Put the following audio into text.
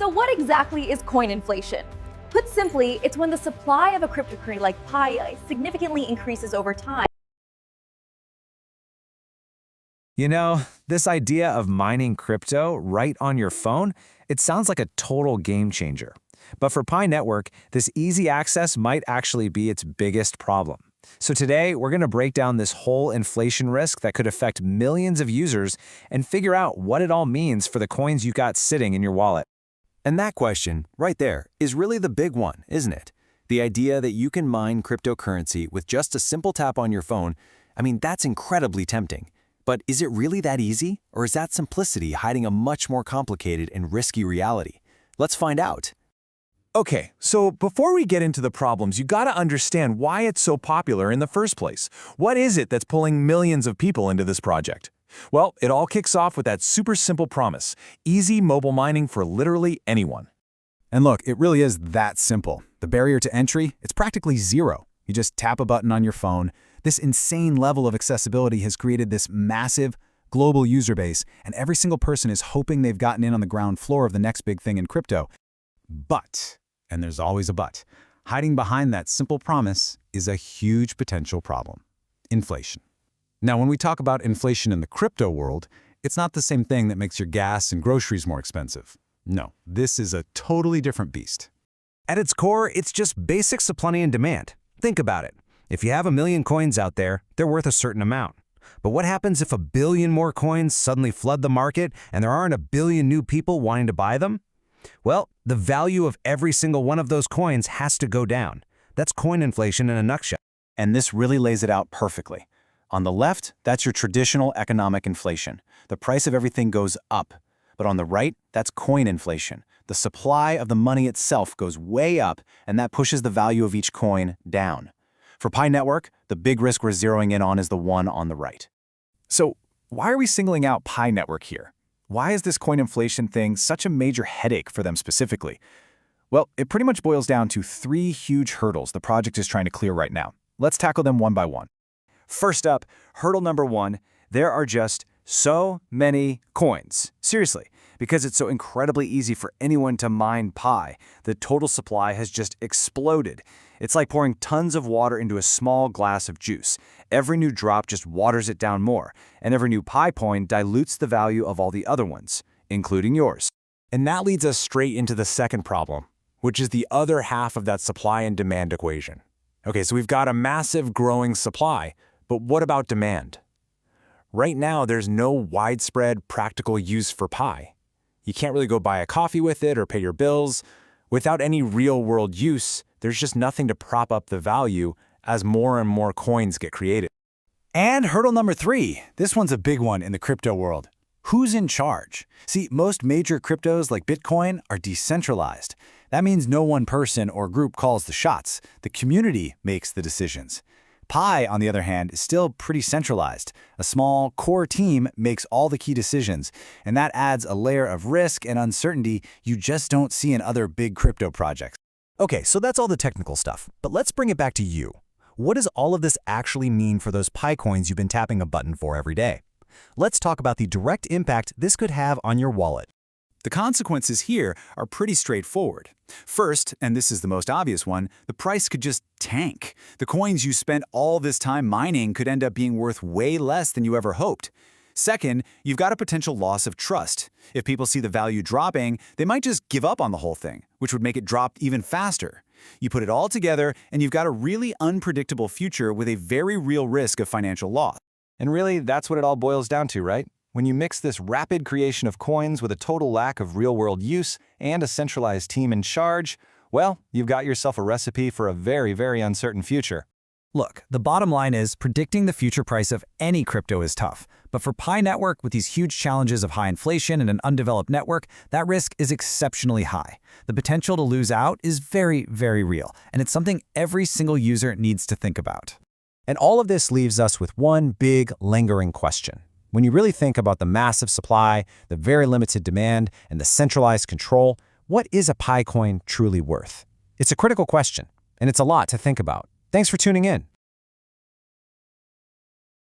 So what exactly is coin inflation? Put simply, it's when the supply of a cryptocurrency like Pi significantly increases over time. You know, this idea of mining crypto right on your phone, it sounds like a total game changer. But for Pi Network, this easy access might actually be its biggest problem. So today, we're going to break down this whole inflation risk that could affect millions of users and figure out what it all means for the coins you got sitting in your wallet. And that question, right there, is really the big one, isn't it? The idea that you can mine cryptocurrency with just a simple tap on your phone, that's incredibly tempting. But is it really that easy? Or is that simplicity hiding a much more complicated and risky reality? Let's find out. Okay, so before we get into the problems, you gotta understand why it's so popular in the first place. What is it that's pulling millions of people into this project? Well, it all kicks off with that super simple promise: easy mobile mining for literally anyone. And look, it really is that simple. The barrier to entry, it's practically zero. You just tap a button on your phone. This insane level of accessibility has created this massive, global user base, and every single person is hoping they've gotten in on the ground floor of the next big thing in crypto. But, and there's always a but, hiding behind that simple promise is a huge potential problem: inflation. Now, when we talk about inflation in the crypto world, it's not the same thing that makes your gas and groceries more expensive. No, this is a totally different beast. At its core, it's just basic supply and demand. Think about it. If you have 1 million coins out there, they're worth a certain amount. But what happens if 1 billion more coins suddenly flood the market and there aren't 1 billion new people wanting to buy them? Well, the value of every single one of those coins has to go down. That's coin inflation in a nutshell. And this really lays it out perfectly. On the left, that's your traditional economic inflation. The price of everything goes up. But on the right, that's coin inflation. The supply of the money itself goes way up, and that pushes the value of each coin down. For Pi Network, the big risk we're zeroing in on is the one on the right. So why are we singling out Pi Network here? Why is this coin inflation thing such a major headache for them specifically? Well, it pretty much boils down to 3 huge hurdles the project is trying to clear right now. Let's tackle them one by one. First up, hurdle number 1, there are just so many coins. Seriously, because it's so incredibly easy for anyone to mine Pi, the total supply has just exploded. It's like pouring tons of water into a small glass of juice. Every new drop just waters it down more, and every new Pi coin dilutes the value of all the other ones, including yours. And that leads us straight into the second problem, which is the other half of that supply and demand equation. Okay, so we've got a massive growing supply, but what about demand? Right now, there's no widespread practical use for Pi. You can't really go buy a coffee with it or pay your bills. Without any real-world use, there's just nothing to prop up the value as more and more coins get created. And hurdle number 3, this one's a big one in the crypto world. Who's in charge? See, most major cryptos like Bitcoin are decentralized. That means no one person or group calls the shots. The community makes the decisions. Pi, on the other hand, is still pretty centralized. A small, core team makes all the key decisions, and that adds a layer of risk and uncertainty you just don't see in other big crypto projects. Okay, so that's all the technical stuff, but let's bring it back to you. What does all of this actually mean for those Pi coins you've been tapping a button for every day? Let's talk about the direct impact this could have on your wallet. The consequences here are pretty straightforward. First, and this is the most obvious one, the price could just tank. The coins you spent all this time mining could end up being worth way less than you ever hoped. Second, you've got a potential loss of trust. If people see the value dropping, they might just give up on the whole thing, which would make it drop even faster. You put it all together, and you've got a really unpredictable future with a very real risk of financial loss. And really, that's what it all boils down to, right? When you mix this rapid creation of coins with a total lack of real-world use and a centralized team in charge, well, you've got yourself a recipe for a very, very uncertain future. Look, the bottom line is predicting the future price of any crypto is tough. But for Pi Network, with these huge challenges of high inflation and an undeveloped network, that risk is exceptionally high. The potential to lose out is very, very real, and it's something every single user needs to think about. And all of this leaves us with one big, lingering question. When you really think about the massive supply, the very limited demand, and the centralized control, what is a Pi coin truly worth? It's a critical question, and it's a lot to think about. Thanks for tuning in.